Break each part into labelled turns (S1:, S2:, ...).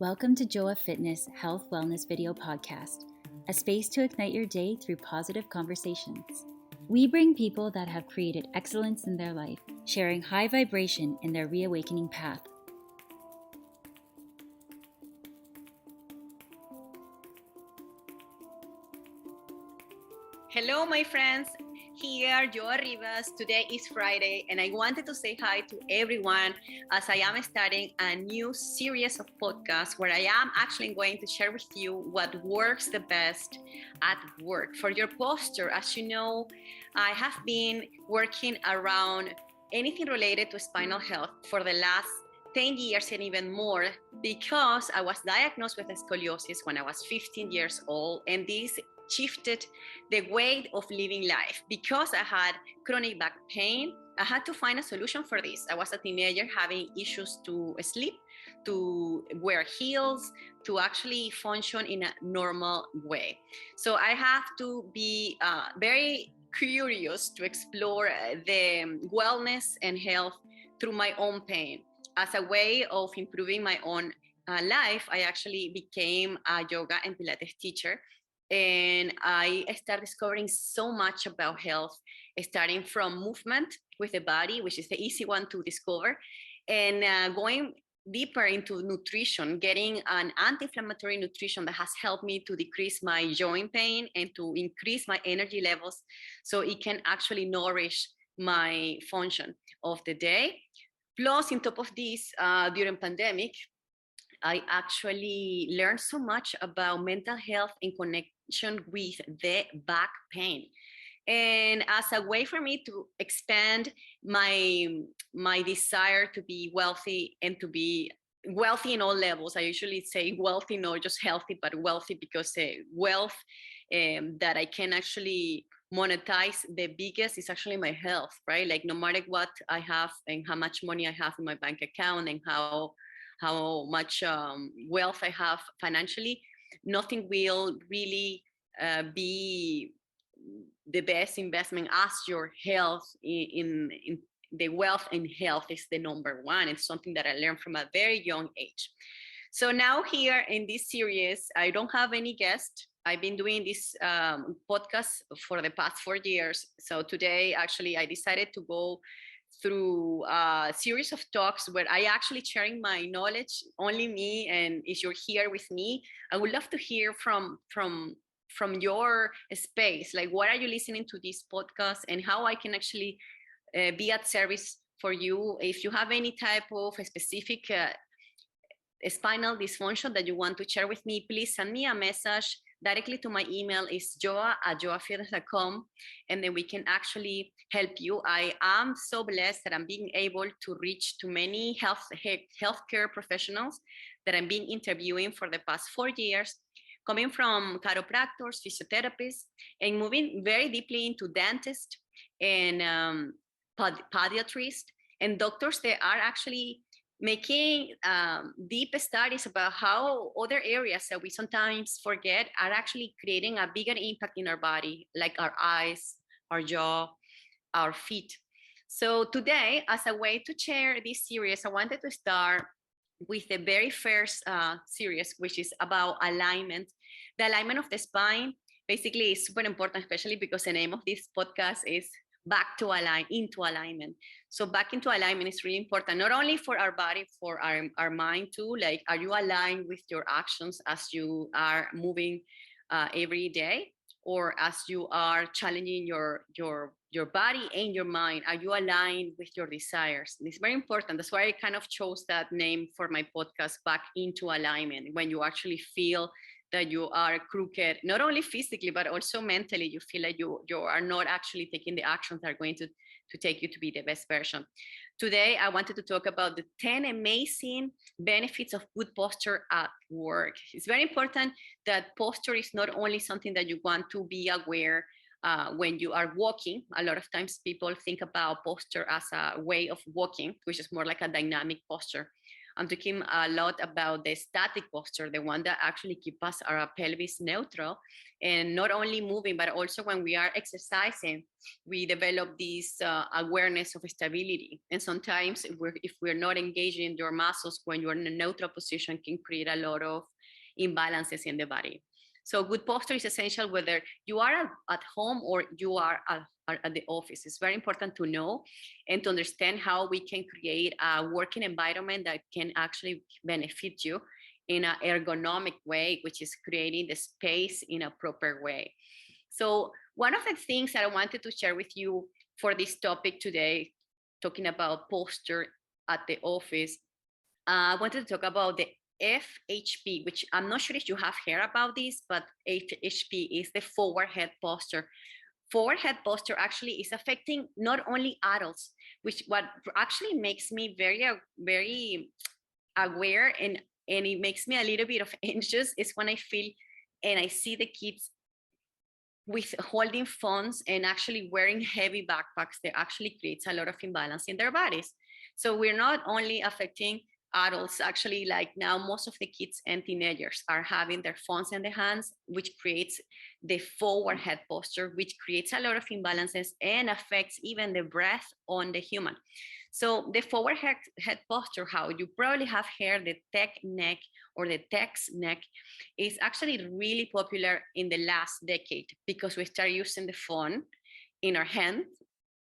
S1: Welcome to Joa Fitness Health Wellness Video Podcast, a space to ignite your day through positive conversations. We bring people that have created excellence in their life, sharing high vibration in their reawakening path.
S2: Hello, my friends. Here, Joa Rivas. Today is Friday, and I wanted to say hi to everyone as I am starting a new series of podcasts where I am actually going to share with you what works the best at work for your posture. As you know, I have been working around anything related to spinal health for the last 10 years and even more because I was diagnosed with scoliosis when I was 15 years old, and this shifted the way of living life. Because I had chronic back pain, I had to find a solution for this. I was a teenager having issues to sleep, to wear heels, to actually function in a normal way. So I have to be very curious to explore the wellness and health through my own pain. As a way of improving my own life, I actually became a yoga and Pilates teacher. And I started discovering so much about health, starting from movement with the body, which is the easy one to discover, and going deeper into nutrition, getting an anti-inflammatory nutrition that has helped me to decrease my joint pain and to increase my energy levels so it can actually nourish my function of the day. Plus, on top of this, during pandemic, I actually learned so much about mental health in connection with the back pain. And as a way for me to expand my desire to be wealthy and to be wealthy in all levels, I usually say wealthy, not just healthy, but wealthy, because wealth that I can actually monetize the biggest is actually my health, right? Like no matter what I have and how much money I have in my bank account and how much wealth I have financially, nothing will really be the best investment as your health in the wealth and health is the number one. It's something that I learned from a very young age. So now here in this series, I don't have any guest. I've been doing this podcast for the past 4 years. So today, actually, I decided to go through a series of talks where I actually sharing my knowledge, only me. And if you're here with me, I would love to hear from your space. Like, what are you listening to this podcast, and how I can actually be at service for you. If you have any type of specific spinal dysfunction that you want to share with me, please send me a message directly to my email is joa@joafitness.com, and then we can actually help you. I am so blessed that I'm being able to reach to many healthcare professionals that I'm being interviewing for the past 4 years, coming from chiropractors, physiotherapists, and moving very deeply into dentists and podiatrists and doctors that are actually making deep studies about how other areas that we sometimes forget are actually creating a bigger impact in our body, like our eyes, our jaw, our feet. So today, as a way to share this series, I wanted to start with the very first series, which is about alignment. The alignment of the spine basically is super important, especially because the name of this podcast is back to align, into alignment. So back into alignment is really important, not only for our body, for our mind too. Like, are you aligned with your actions as you are moving every day, or as you are challenging your body and your mind? Are you aligned with your desires? And it's very important. That's why I kind of chose that name for my podcast, Back into Alignment. When you actually feel that you are crooked, not only physically, but also mentally, you feel like you are not actually taking the actions that are going to take you to be the best version. Today, I wanted to talk about the 10 amazing benefits of good posture at work. It's very important that posture is not only something that you want to be aware when you are walking. A lot of times people think about posture as a way of walking, which is more like a dynamic posture. I'm talking a lot about the static posture, the one that actually keeps us our pelvis neutral and not only moving, but also when we are exercising, we develop this awareness of stability. And sometimes if we're not engaging your muscles when you're in a neutral position, can create a lot of imbalances in the body. So good posture is essential whether you are at home or you are at the office. It's very important to know and to understand how we can create a working environment that can actually benefit you in an ergonomic way, which is creating the space in a proper way. So one of the things that I wanted to share with you for this topic today, talking about posture at the office, I wanted to talk about the FHP, which I'm not sure if you have heard about this, but FHP is the forward head posture. Forward head posture actually is affecting not only adults, which what actually makes me very aware and it makes me a little bit of anxious is when I feel and I see the kids with holding phones and actually wearing heavy backpacks that actually creates a lot of imbalance in their bodies. So we're not only affecting adults, actually, like now most of the kids and teenagers are having their phones in their hands, which creates the forward head posture, which creates a lot of imbalances and affects even the breath on the human. So the forward head posture, how you probably have heard the tech neck or the text neck, is actually really popular in the last decade because we start using the phone in our hand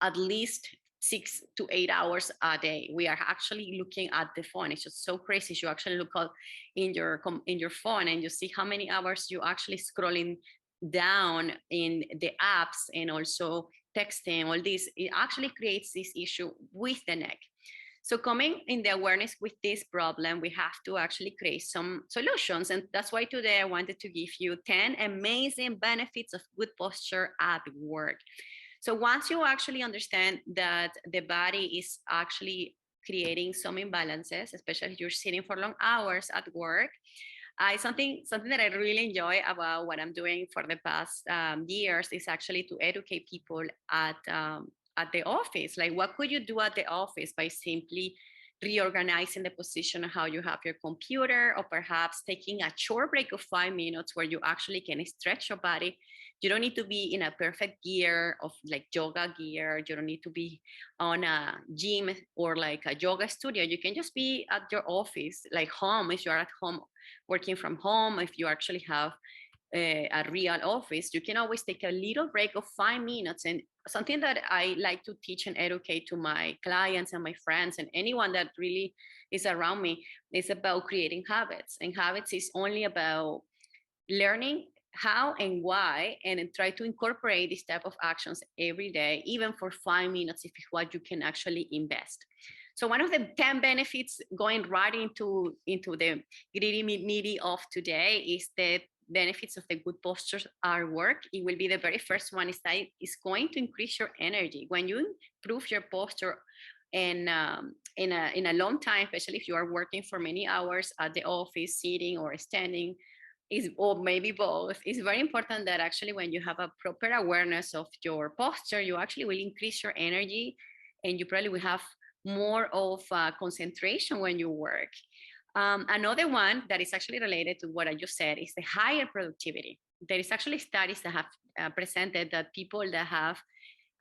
S2: at least 6 to 8 hours a day. We are actually looking at the phone. It's just so crazy. You actually look out in your phone and you see how many hours you actually scrolling down in the apps and also texting. All this, it actually creates this issue with the neck. So coming in the awareness with this problem, we have to actually create some solutions. And that's why today I wanted to give you 10 amazing benefits of good posture at work. So once you actually understand that the body is actually creating some imbalances, especially if you're sitting for long hours at work, something that I really enjoy about what I'm doing for the past years is actually to educate people at the office. Like, what could you do at the office by simply reorganizing the position of how you have your computer, or perhaps taking a short break of 5 minutes where you actually can stretch your body. You don't need to be in a perfect gear of like yoga gear. You don't need to be on a gym or like a yoga studio. You can just be at your office, like home, if you're at home working from home. If you actually have a real office, you can always take a little break of 5 minutes. And something that I like to teach and educate to my clients and my friends and anyone that really is around me is about creating habits. And habits is only about learning how and why, and then try to incorporate this type of actions every day, even for 5 minutes, if it's what you can actually invest. So one of the 10 benefits, going right into the gritty meaty of today, is the benefits of the good postures at work. It will be the very first one, is that it's going to increase your energy. When you improve your posture and in a long time, especially if you are working for many hours at the office, sitting or standing, is, or maybe both, it's very important that actually when you have a proper awareness of your posture, you actually will increase your energy and you probably will have more of concentration when you work. Another one that is actually related to what I just said is the higher productivity. There is actually studies that have presented that people that have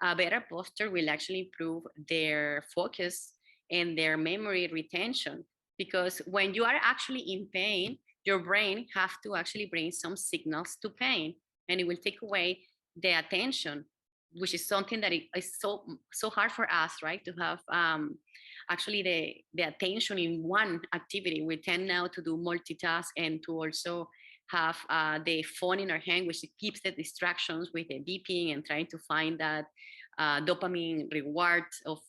S2: a better posture will actually improve their focus and their memory retention. Because when you are actually in pain, your brain have to actually bring some signals to pain, and it will take away the attention, which is something that is so hard for us, right? To have actually the attention in one activity. We tend now to do multitask and to also have the phone in our hand, which keeps the distractions with the beeping and trying to find that dopamine reward of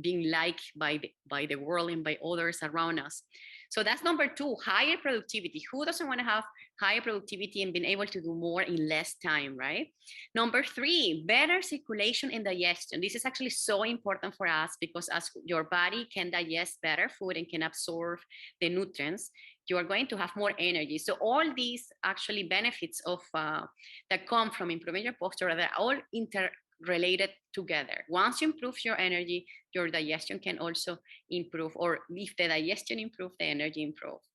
S2: being liked by the world and by others around us. So that's number two, higher productivity. Who doesn't want to have higher productivity and being able to do more in less time, right? Number three, better circulation and digestion. This is actually so important for us because as your body can digest better food and can absorb the nutrients, you are going to have more energy. So all these actually benefits of that come from improving your posture, they're all related together. Once you improve your energy, your digestion can also improve, or if the digestion improves, the energy improves.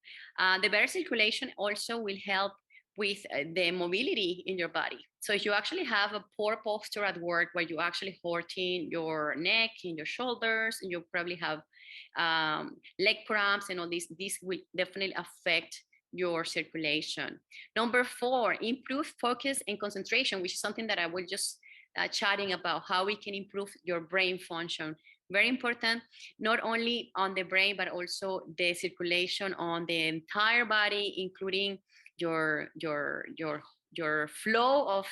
S2: The better circulation also will help with the mobility in your body. So if you actually have a poor posture at work where you actually hurting your neck and your shoulders, and you probably have leg cramps and all this will definitely affect your circulation. Number 4, improve focus and concentration, which is something that I will just chatting about, how we can improve your brain function. Very important, not only on the brain, but also the circulation on the entire body, including your flow of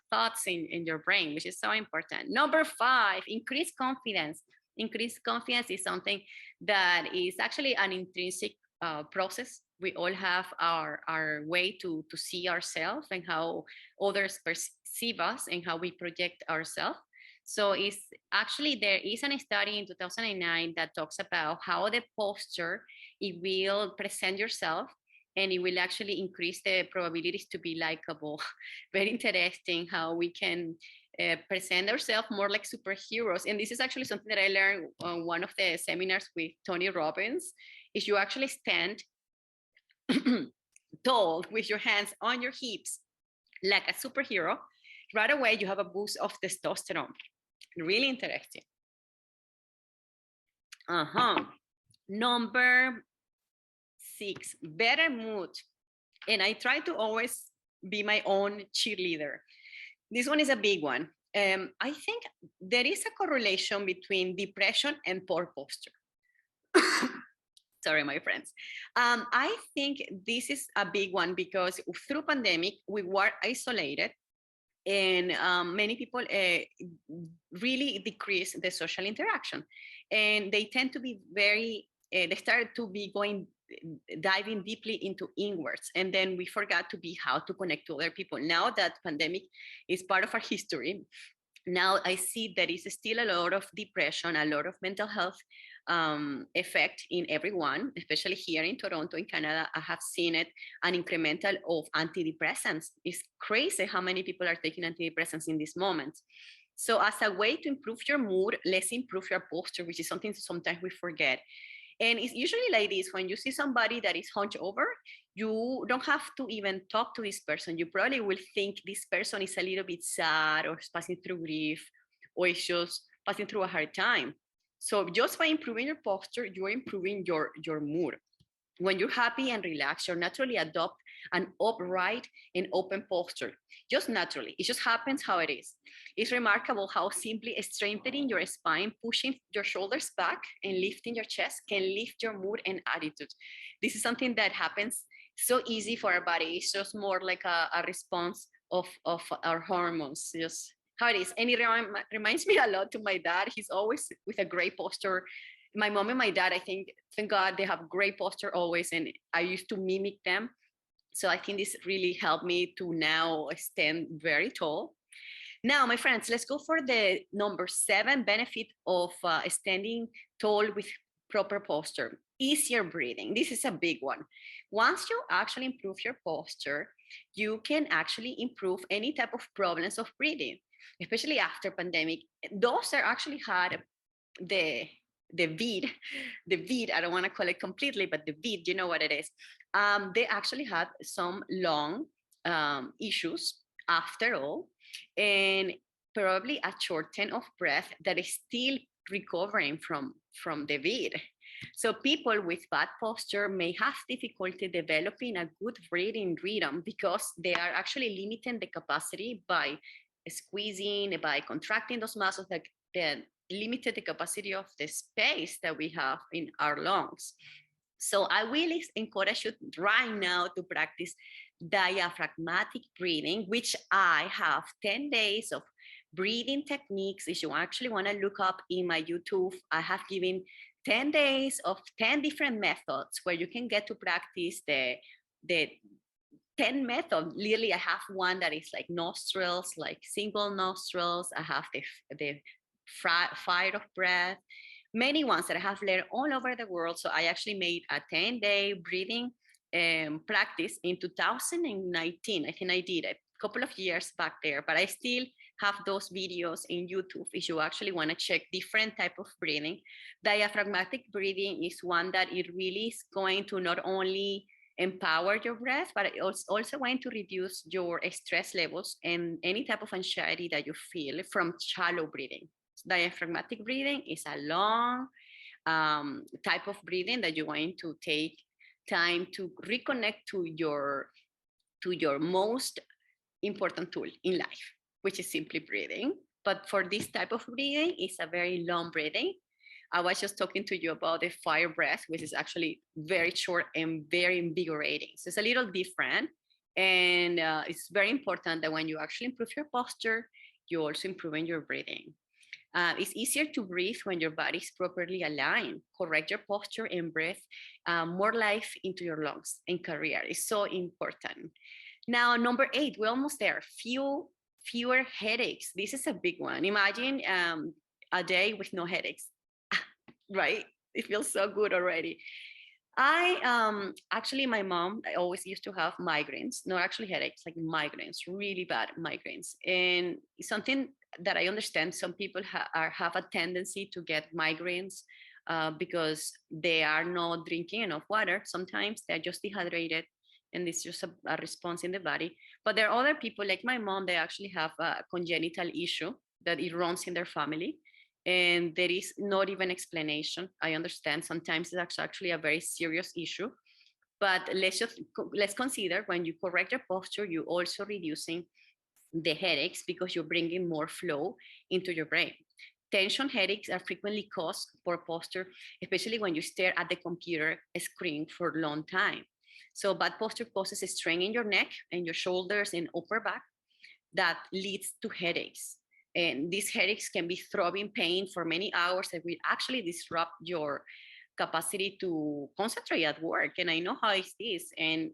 S2: thoughts in your brain, which is so important. Number 5, increase confidence. Increased confidence is something that is actually an intrinsic process. We all have our way to see ourselves and how others perceive us and how we project ourselves. So it's actually, there is a study in 2009 that talks about how the posture, it will present yourself and it will actually increase the probabilities to be likable. Very interesting how we can present ourselves more like superheroes. And this is actually something that I learned on one of the seminars with Tony Robbins, is you actually stand tall with your hands on your hips like a superhero. Right away, you have a boost of testosterone. Really interesting. Number 6, better mood. And I try to always be my own cheerleader. This one is a big one. I think there is a correlation between depression and poor posture. Sorry, my friends. I think this is a big one because through pandemic, we were isolated and many people really decrease the social interaction. And they tend to be very, they started to be diving deeply into inwards, and then we forgot to be how to connect to other people. Now that pandemic is part of our history, now I see there is still a lot of depression, a lot of mental health effect in everyone, especially here in Toronto, in Canada. I have seen it, an incremental of antidepressants. It's crazy how many people are taking antidepressants in this moment. So as a way to improve your mood, let's improve your posture, which is something sometimes we forget. And it's usually like this: when you see somebody that is hunched over, you don't have to even talk to this person. You probably will think this person is a little bit sad or is passing through grief or is just passing through a hard time. So just by improving your posture, you're improving your mood. When you're happy and relaxed, you naturally adopt an upright and open posture, just naturally. It just happens how it is. It's remarkable how simply strengthening your spine, pushing your shoulders back, and lifting your chest can lift your mood and attitude. This is something that happens so easy for our body. It's just more like a response of our hormones, just how it is. And it reminds me a lot to my dad. He's always with a great posture. My mom and my dad, I think, thank God, they have great posture always, and I used to mimic them. So I think this really helped me to now stand very tall. Now, my friends, let's go for the number 7 benefit of standing tall with proper posture: easier breathing. This is a big one. Once you actually improve your posture, you can actually improve any type of problems of breathing, especially after pandemic. Those that actually had the vid, I don't want to call it completely, but the vid, you know what it is. They actually had some lung issues after all, and probably a shortness of breath that is still recovering from the vid. So people with bad posture may have difficulty developing a good breathing rhythm because they are actually limiting the capacity by squeezing, by contracting those muscles that limited the capacity of the space that we have in our lungs. So I really encourage you right now to practice diaphragmatic breathing, which I have 10 days of breathing techniques. If you actually want to look up in my YouTube, I have given 10 days of 10 different methods where you can get to practice the 10 method. Literally, I have one that is like nostrils, like single nostrils. I have the fire of breath, many ones that I have learned all over the world. So I actually made a 10-day breathing practice in 2019. I think I did it a couple of years back there, but I still have those videos in YouTube if you actually want to check different type of breathing. Diaphragmatic breathing is one that it really is going to not only empower your breath, but it's also going to reduce your stress levels and any type of anxiety that you feel from shallow breathing. Diaphragmatic breathing is a long type of breathing that you're going to take time to reconnect to your most important tool in life, which is simply breathing. But for this type of breathing, it's a very long breathing. I was just talking to you about the fire breath, which is actually very short and very invigorating. So it's a little different. And it's very important that when you actually improve your posture, you also improve in your breathing. It's easier to breathe when your body is properly aligned. Correct your posture and breathe more life into your lungs and career. It's so important. Now, number 8, we're almost there. Fewer headaches. This is a big one. Imagine a day with no headaches, right? It feels so good already. I actually, my mom, I always used to have migraines, not actually headaches, like migraines, really bad migraines. And it's something that I understand. Some people have a tendency to get migraines because they are not drinking enough water. Sometimes they're just dehydrated and it's just a response in the body. But there are other people like my mom, they actually have a congenital issue that it runs in their family and there is not even explanation. I understand sometimes it's actually a very serious issue, but let's consider when you correct your posture, you also reducing the headaches because you're bringing more flow into your brain. Tension headaches are frequently caused for posture, especially when you stare at the computer screen for a long time. So bad posture causes a strain in your neck and your shoulders and upper back that leads to headaches. And these headaches can be throbbing pain for many hours that will actually disrupt your capacity to concentrate at work. And I know how it is. And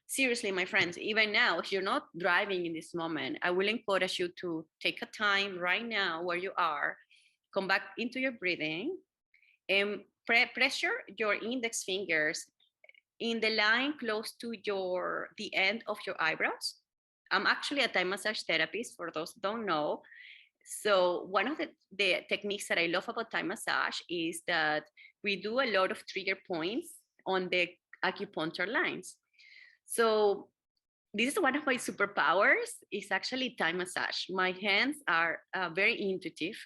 S2: seriously, my friends, even now, if you're not driving in this moment, I will encourage you to take a time right now where you are, come back into your breathing, and pressure your index fingers in the line close to the end of your eyebrows. I'm actually a Thai massage therapist, for those who don't know. So one of the techniques that I love about Thai massage is that we do a lot of trigger points on the acupuncture lines. So this is one of my superpowers. Is actually Thai massage. My hands are very intuitive,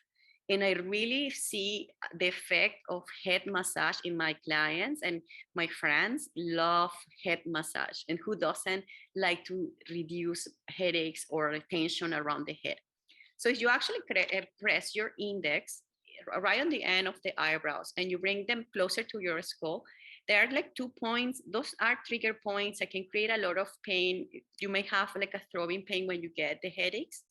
S2: and I really see the effect of head massage in my clients, and my friends love head massage. And who doesn't like to reduce headaches or tension around the head? So if you actually press your index right on the end of the eyebrows and you bring them closer to your skull, there are like 2 points. Those are trigger points that can create a lot of pain. You may have like a throbbing pain when you get the headaches.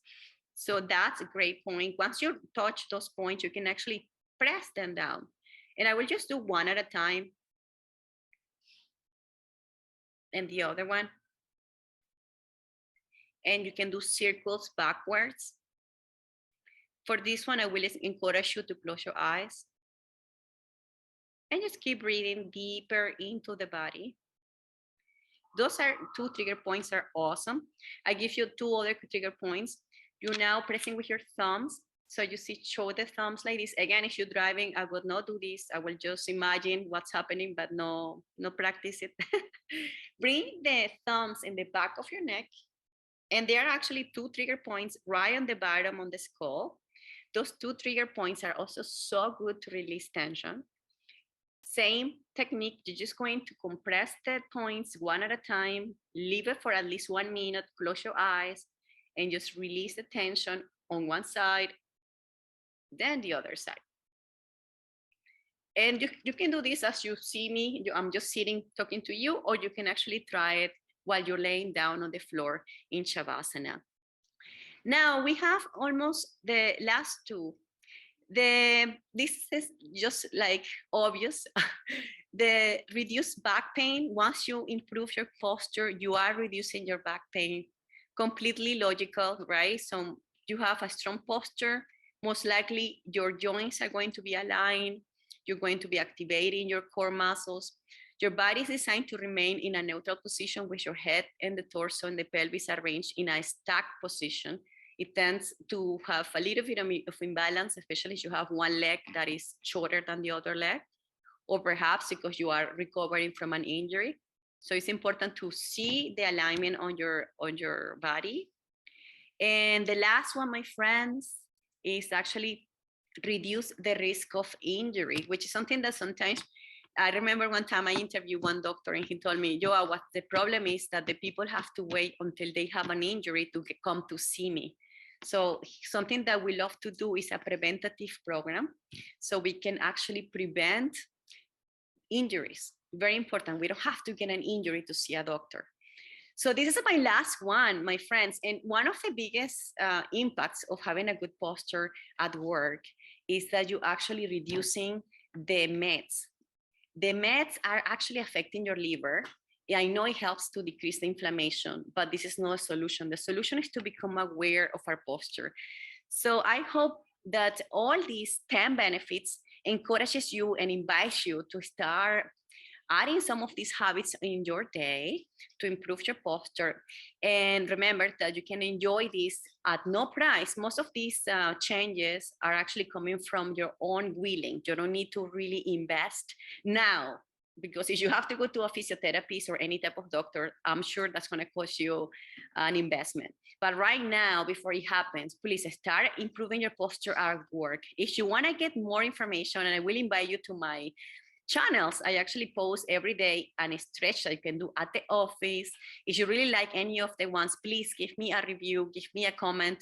S2: So that's a great point. Once you touch those points, you can actually press them down. And I will just do one at a time. And the other one. And you can do circles backwards. For this one, I will encourage you to close your eyes and just keep breathing deeper into the body. Those are 2 trigger points are awesome. I give you 2 other trigger points. You're now pressing with your thumbs. So you see, show the thumbs like this. Again, if you're driving, I would not do this. I will just imagine what's happening, but no practice it. Bring the thumbs in the back of your neck. And there are actually 2 trigger points right on the bottom on the skull. Those 2 trigger points are also so good to release tension. Same technique, you're just going to compress the points one at a time, leave it for at least 1 minute, close your eyes, and just release the tension on one side, then the other side. And you can do this as you see me, I'm just sitting talking to you, or you can actually try it while you're laying down on the floor in Shavasana. Now we have almost the last 2. This is just like obvious. The reduced back pain, once you improve your posture, you are reducing your back pain. Completely logical, right? So you have a strong posture, most likely your joints are going to be aligned. You're going to be activating your core muscles. Your body is designed to remain in a neutral position with your head and the torso and the pelvis arranged in a stacked position. it tends to have a little bit of imbalance, especially if you have one leg that is shorter than the other leg, or perhaps because you are recovering from an injury. So it's important to see the alignment on your body. And the last one, my friends, is actually reduce the risk of injury, which is something that sometimes I remember one time I interviewed one doctor and he told me, Joa, what the problem is that the people have to wait until they have an injury to come to see me. So something that we love to do is a preventative program. So we can actually prevent injuries. Very important. We don't have to get an injury to see a doctor. So this is my last one, my friends. And one of the biggest impacts of having a good posture at work is that you're actually reducing the meds. The meds are actually affecting your liver. I know it helps to decrease the inflammation, but this is not a solution. The solution is to become aware of our posture. So I hope that all these 10 benefits encourages you and invites you to start adding some of these habits in your day to improve your posture. And remember that you can enjoy this at no price. Most of these changes are actually coming from your own willing. You don't need to really invest now, because if you have to go to a physiotherapist or any type of doctor, I'm sure that's going to cost you an investment. But right now, before it happens, please start improving your posture at work. If you want to get more information, and I will invite you to my channels, I actually post every day and a stretch that you can do at the office. If you really like any of the ones, please give me a review, give me a comment.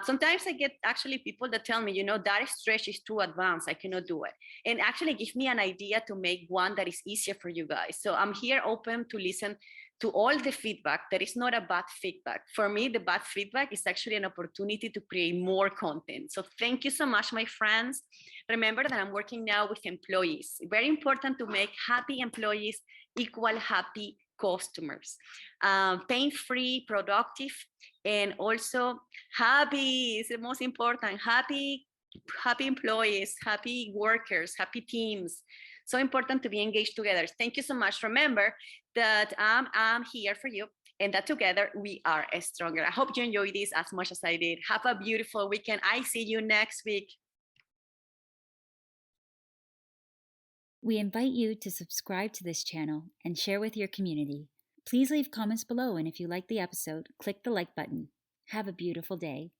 S2: Sometimes I get actually people that tell me, you know, that stretch is too advanced, I cannot do it. And actually give me an idea to make one that is easier for you guys. So I'm here open to listen to all the feedback. There is not a bad feedback. For me, the bad feedback is actually an opportunity to create more content. So thank you so much, my friends. Remember that I'm working now with employees. Very important to make happy employees equal happy customers. Pain-free, productive, and also happy is the most important. Happy employees, happy workers, happy teams. So important to be engaged together. Thank you so much. Remember that I'm here for you and that together we are stronger. I hope you enjoyed this as much as I did. Have a beautiful weekend. I see you next week.
S1: We invite you to subscribe to this channel and share with your community. Please leave comments below, and if you like the episode, click the like button. Have a beautiful day.